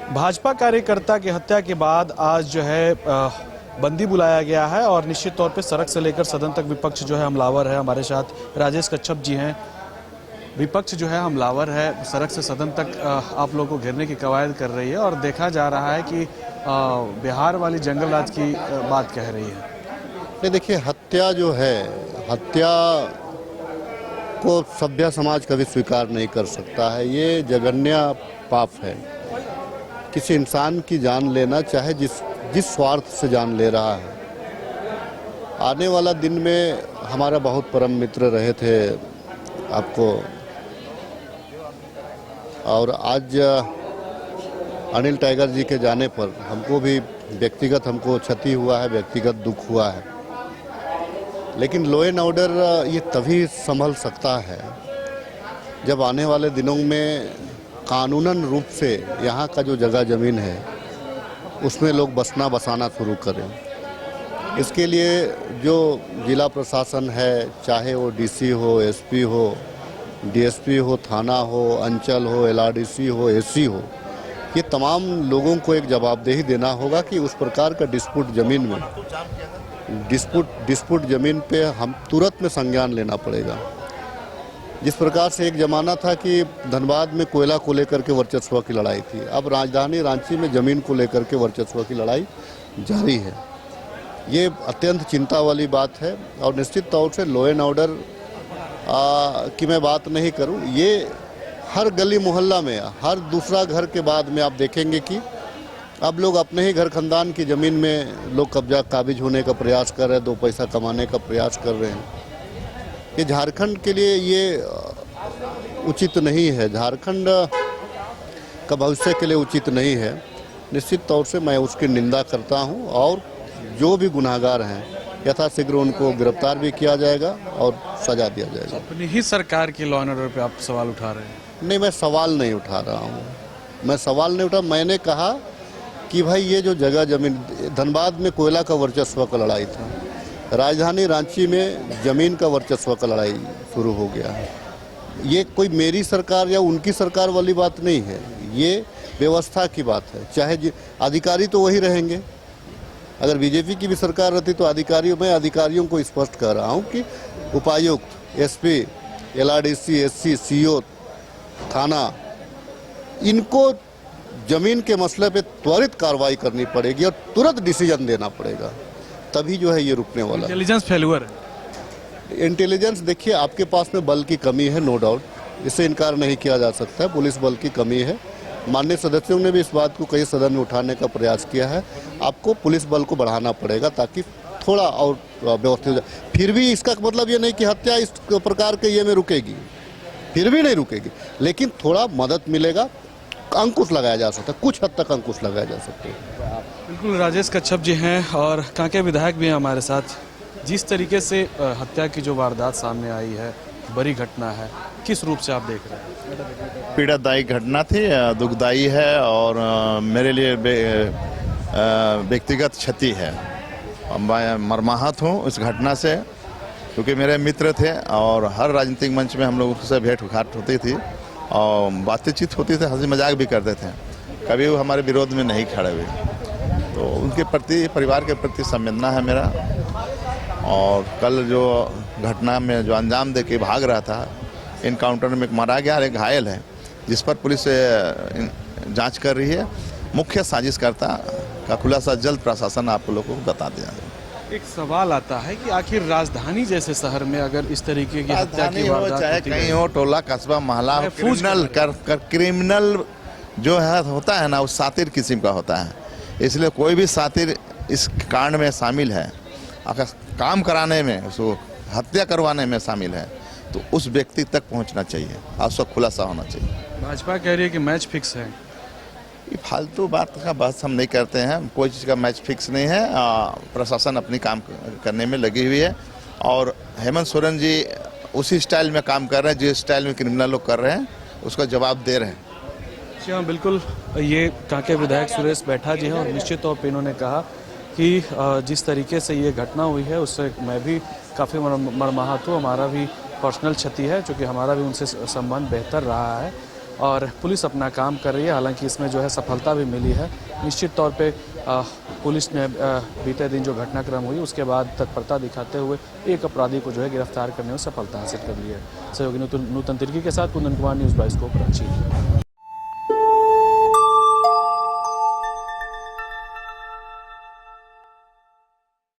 भाजपा कार्यकर्ता की हत्या के बाद आज जो है बंदी बुलाया गया है और निश्चित तौर पे सड़क से लेकर सदन तक विपक्ष जो है हमलावर है। हमारे साथ राजेश कच्छप जी हैं। विपक्ष जो है हमलावर है, सड़क से सदन तक आप लोगों को घेरने की कवायद कर रही है और देखा जा रहा है कि बिहार वाली जंगल राज की बात कह रही है। नहीं, देखिए, हत्या जो है, हत्या को सभ्य समाज कभी स्वीकार नहीं कर सकता है। ये जघन्य पाप है। किसी इंसान की जान लेना, चाहे जिस स्वार्थ से जान ले रहा है। आने वाला दिन में हमारा बहुत परम मित्र रहे थे आपको, और आज अनिल टाइगर जी के जाने पर हमको भी व्यक्तिगत क्षति हुआ है, व्यक्तिगत दुख हुआ है। लेकिन लॉ एंड ऑर्डर ये तभी संभल सकता है जब आने वाले दिनों में कानूनन रूप से यहाँ का जो जगह ज़मीन है उसमें लोग बसना बसाना शुरू करें। इसके लिए जो जिला प्रशासन है, चाहे वो डीसी हो, एसपी हो, डीएसपी हो, थाना हो, अंचल हो, एलआरडीसी हो, एससी हो, ये तमाम लोगों को एक जवाबदेही देना होगा कि उस प्रकार का डिस्प्यूट ज़मीन में डिस्प्यूट ज़मीन पे हम तुरंत में संज्ञान लेना पड़ेगा। जिस प्रकार से एक ज़माना था कि धनबाद में कोयला को लेकर के वर्चस्व की लड़ाई थी, अब राजधानी रांची में ज़मीन को लेकर के वर्चस्व की लड़ाई जारी है। ये अत्यंत चिंता वाली बात है और निश्चित तौर से लॉ एंड ऑर्डर की मैं बात नहीं करूं, ये हर गली मोहल्ला में, हर दूसरा घर के बाद में आप देखेंगे कि अब लोग अपने ही घर खानदान की ज़मीन में लोग कब्जा काबिज होने का प्रयास कर रहे हैं, दो पैसा कमाने का प्रयास कर रहे हैं। ये झारखंड के लिए ये उचित नहीं है, झारखंड का भविष्य के लिए उचित नहीं है। निश्चित तौर से मैं उसकी निंदा करता हूं और जो भी गुनाहगार हैं यथाशीघ्र उनको गिरफ्तार भी किया जाएगा और सजा दिया जाएगा। अपनी ही सरकार की लॉ एंड ऑर्डर पे आप सवाल उठा रहे हैं? नहीं, मैं सवाल नहीं उठा रहा हूँ, मैं सवाल नहीं उठा। मैंने कहा कि भाई ये जो जगह ज़मीन, धनबाद में कोयला का वर्चस्व का लड़ाई था, राजधानी रांची में ज़मीन का वर्चस्व का लड़ाई शुरू हो गया है। ये कोई मेरी सरकार या उनकी सरकार वाली बात नहीं है, ये व्यवस्था की बात है। चाहे अधिकारी तो वही रहेंगे, अगर बीजेपी की भी सरकार रहती तो मैं अधिकारियों को स्पष्ट कर रहा हूँ कि उपायुक्त, एसपी, एलआरडीसी, एससी, सीओ, थाना, इनको जमीन के मसले पे त्वरित कार्रवाई करनी पड़ेगी और तुरंत डिसीजन देना पड़ेगा, तभी जो है ये रुकने वाला। इंटेलिजेंस फेल्यूर है। इंटेलिजेंस, देखिए, आपके पास में बल की कमी है, नो डाउट, इससे इनकार नहीं किया जा सकता है। पुलिस बल की कमी है। माननीय सदस्यों ने भी इस बात को कई सदन में उठाने का प्रयास किया है। आपको पुलिस बल को बढ़ाना पड़ेगा ताकि थोड़ा और व्यवस्थित हो जाए। फिर भी इसका मतलब ये नहीं कि हत्या इस प्रकार के ये में रुकेगी, फिर भी नहीं रुकेगी, लेकिन थोड़ा मदद मिलेगा, अंकुश लगाया जा सकता है, कुछ हद तक अंकुश लगाया जा सकता है। बिल्कुल, राजेश कच्छप जी हैं और कांके विधायक भी हैं हमारे साथ। जिस तरीके से हत्या की जो वारदात सामने आई है, बड़ी घटना है, किस रूप से आप देख रहे हैं? पीड़ादायी घटना थी, दुखदायी है और मेरे लिए व्यक्तिगत क्षति है। मैं मर्माहत हूँ इस घटना से, क्योंकि मेरे मित्र थे और हर राजनीतिक मंच में हम लोग उससे भेंट घाट होती थी और बातचीत होती थी, हंसी मजाक भी करते थे, कभी वो हमारे विरोध में नहीं खड़े हुए। तो उनके प्रति, परिवार के प्रति संवेदना है मेरा। और कल जो घटना में जो अंजाम दे के भाग रहा था, इनकाउंटर में एक मारा गया और एक घायल है, जिस पर पुलिस जांच कर रही है। मुख्य साजिशकर्ता का खुलासा जल्द प्रशासन आप लोगों को बता दिया। एक सवाल आता है कि आखिर राजधानी जैसे शहर में अगर इस तरीके की हत्या की वारदात चाहे कहीं हो, टोला कस्बा मोहल्ला, क्रिमिनल जो है होता है ना, वो सातिर किस्म का होता है। इसलिए कोई भी सातिर इस कांड में शामिल है, अगर काम कराने में, उसको हत्या करवाने में शामिल है, तो उस व्यक्ति तक पहुंचना चाहिए और उसका खुलासा होना चाहिए। भाजपा कह रही है कि मैच फिक्स है। ये फालतू बात का बहस हम नहीं करते हैं, कोई चीज़ का मैच फिक्स नहीं है। प्रशासन अपनी काम करने में लगी हुई है और हेमंत सोरेन जी उसी स्टाइल में काम कर रहे हैं जिस स्टाइल में क्रिमिनल लोग कर रहे हैं, उसका जवाब दे रहे हैं। जी हाँ, बिल्कुल, ये कांके विधायक सुरेश बैठा जी हैं और निश्चित तौर पर इन्होंने कहा कि जिस तरीके से ये घटना हुई है उससे मैं भी काफ़ी मर्माहत हूँ। हमारा भी पर्सनल क्षति है, चूँकि हमारा भी उनसे संबंध बेहतर रहा है। और पुलिस अपना काम कर रही है। हालांकि इसमें जो है सफलता भी मिली है। निश्चित तौर पे पुलिस ने बीते दिन जो घटनाक्रम हुई उसके बाद तत्परता दिखाते हुए एक अपराधी को जो है गिरफ्तार करने में सफलता हासिल कर ली है। सहयोगी नूतन तिर्की के साथ कुंदन कुमार, न्यूज़ 22 को कराची।